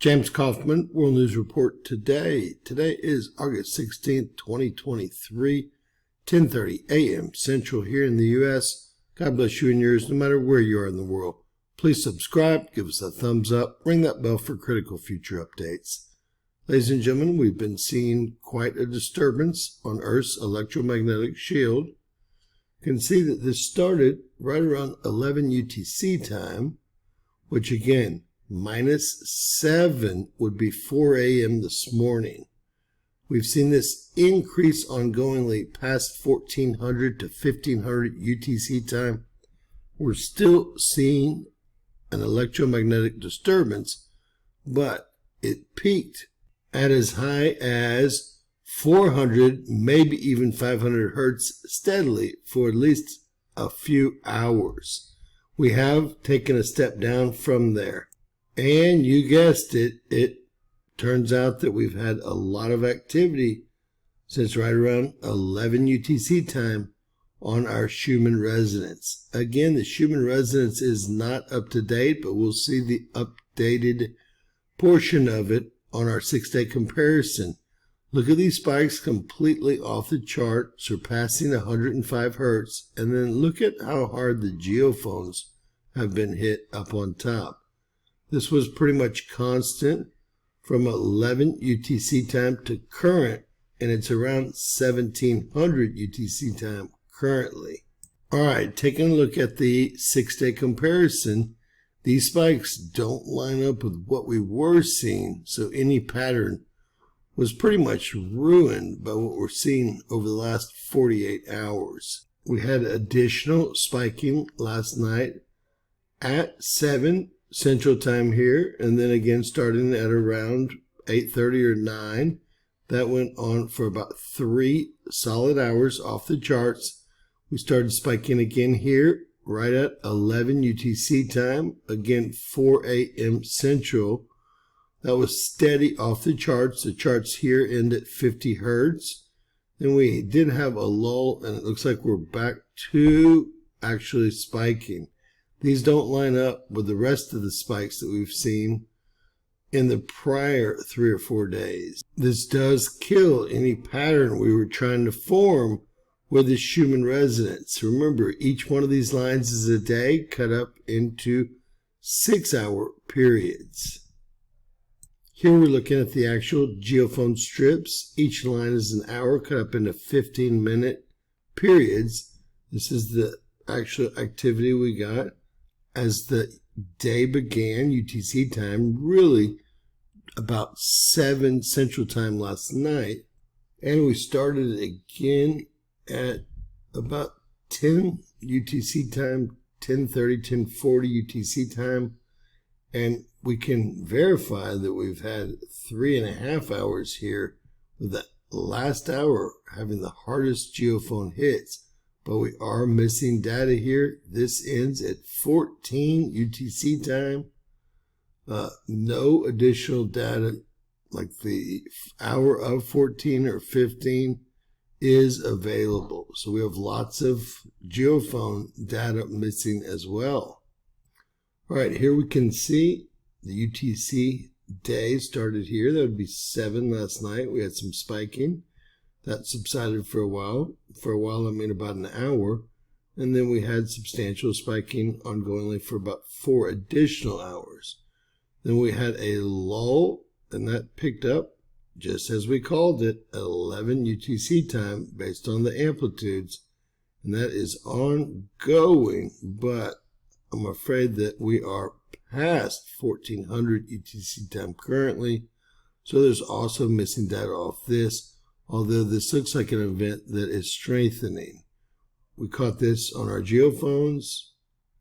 James Kaufman, World News Report today. Today is August 16th, 2023, 10:30 a.m. Central here in the U.S. God bless you and yours, no matter where you are in the world. Please subscribe, give us a thumbs up, ring that bell for critical future updates. Ladies and gentlemen, we've been seeing quite a disturbance on Earth's electromagnetic shield. You can see that this started right around 11 UTC time, which again, -7 would be 4 a.m. this morning. We've seen this increase ongoingly past 1400 to 1500 UTC time. We're still seeing an electromagnetic disturbance, but it peaked at as high as 400, maybe even 500 hertz steadily for at least a few hours. We have taken a step down from there. And you guessed it, it turns out that we've had a lot of activity since right around 11 UTC time on our Schumann resonance. Again, the Schumann resonance is not up to date, but we'll see the updated portion of it on our 6-day comparison. Look at these spikes completely off the chart, surpassing 105 hertz, and then look at how hard the geophones have been hit up on top. This was pretty much constant from 11 UTC time to current, and it's around 1700 UTC time currently. All right, taking a look at the 6-day comparison, these spikes don't line up with what we were seeing, so any pattern was pretty much ruined by what we're seeing over the last 48 hours. We had additional spiking last night at 7 Central Time here, and then again starting at around 8:30 or 9. That went on for about 3 solid hours off the charts. We started spiking again here right at 11 UTC time, again 4 a.m. Central. That was steady off the charts. The charts here end at 50 hertz. Then we did have a lull, and it looks like we're back to actually spiking. These don't line up with the rest of the spikes that we've seen in the prior 3 or 4 days. This does kill any pattern we were trying to form with the Schumann resonance. Remember, each one of these lines is a day cut up into 6-hour periods. Here we're looking at the actual geophone strips. Each line is an hour cut up into 15-minute periods. This is the actual activity we got as the day began, UTC time, really about 7 Central Time last night. And we started again at about 10 UTC time, 10:30, 10:40 UTC time. And we can verify that we've had 3.5 hours here, with the last hour having the hardest geophone hits. But we are missing data here. This ends at 14 UTC time. No additional data like the hour of 14 or 15 is available. So we have lots of geophone data missing as well. All right, here we can see the UTC day started here. That would be 7 last night. We had some spiking. That subsided for a while. For a while, I mean about an hour. And then we had substantial spiking ongoingly for about 4 additional hours. Then we had a lull, and that picked up, just as we called it, at 11 UTC time based on the amplitudes. And that is ongoing, but I'm afraid that we are past 1400 UTC time currently. So there's also missing data off this, although this looks like an event that is strengthening. We caught this on our geophones,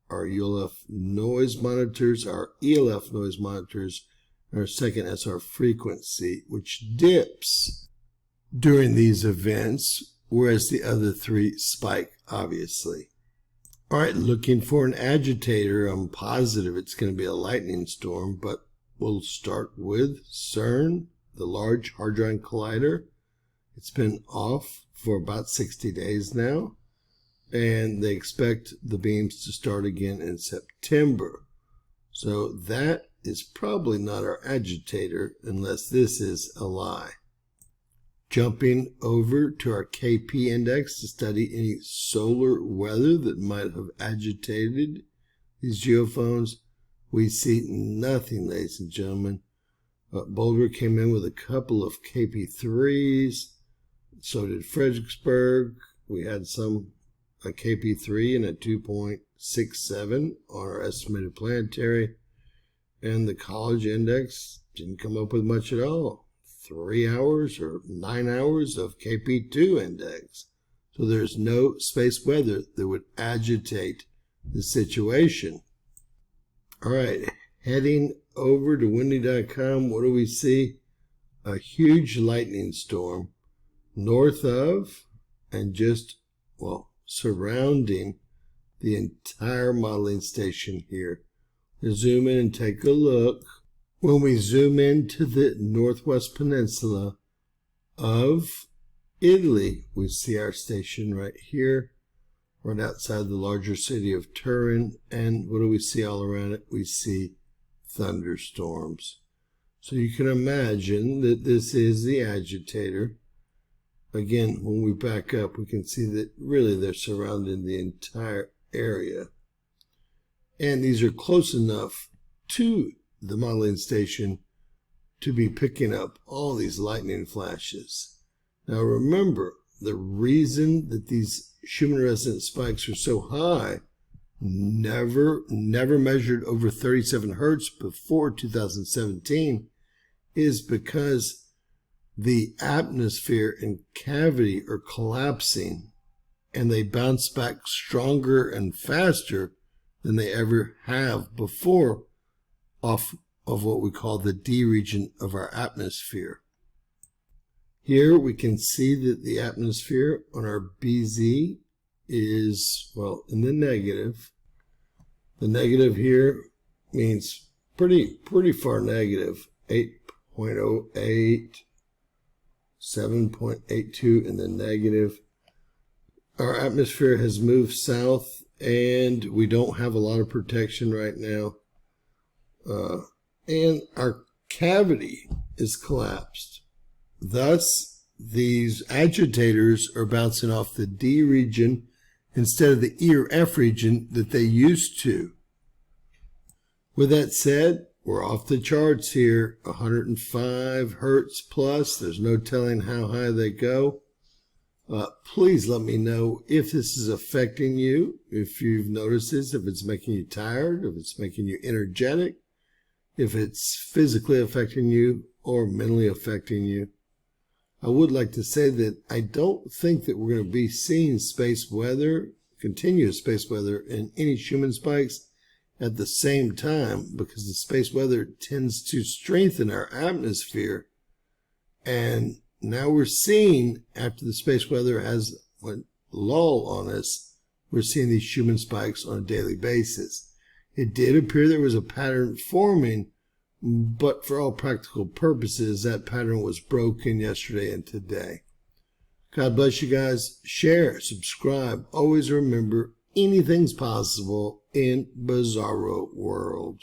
our ULF noise monitors, our ELF noise monitors, and our second SR frequency, which dips during these events, whereas the other 3 spike, obviously. All right, looking for an agitator. I'm positive it's going to be a lightning storm, but we'll start with CERN, the Large Hadron Collider. It's been off for about 60 days now, and they expect the beams to start again in September. So that is probably not our agitator unless this is a lie. Jumping over to our KP index to study any solar weather that might have agitated these geophones, we see nothing, ladies and gentlemen. Boulder came in with a couple of KP3s. So did Fredericksburg. We had a KP3 and a 2.67 on our estimated planetary. And the college index didn't come up with much at all. 3 hours or 9 hours of KP2 index. So there's no space weather that would agitate the situation. All right, heading over to windy.com, what do we see? A huge lightning storm north of and just, well, surrounding the entire modeling station here. Let's zoom in and take a look. When we zoom into the northwest peninsula of Italy, we see our station right here, right outside the larger city of Turin. And what do we see all around it? We see thunderstorms. So you can imagine that this is the agitator. Again, when we back up, we can see that really they're surrounding the entire area. And these are close enough to the modeling station to be picking up all these lightning flashes. Now remember, the reason that these Schumann resonance spikes are so high, never measured over 37 hertz before 2017, is because the atmosphere and cavity are collapsing and they bounce back stronger and faster than they ever have before off of what we call the D region of our atmosphere. Here we can see that the atmosphere on our BZ is, well, in the negative. The negative here means pretty far negative, 8.08, 7.82 in the negative. Our atmosphere has moved south and we don't have a lot of protection right now. And our cavity is collapsed. Thus, these agitators are bouncing off the D region instead of the E or F region that they used to. With that said, we're off the charts here, 105 hertz plus. There's no telling how high they go. Please let me know if this is affecting you, if you've noticed this, if it's making you tired, if it's making you energetic, if it's physically affecting you or mentally affecting you. I would like to say that I don't think that we're going to be seeing space weather, continuous space weather, in any Schumann spikes at the same time, because the space weather tends to strengthen our atmosphere. And now we're seeing, after the space weather has went lull on us, we're seeing these Schumann spikes on a daily basis. It did appear there was a pattern forming, but for all practical purposes, that pattern was broken yesterday and today. God bless you guys. Share, subscribe. Always remember, anything's possible in Bizarro World.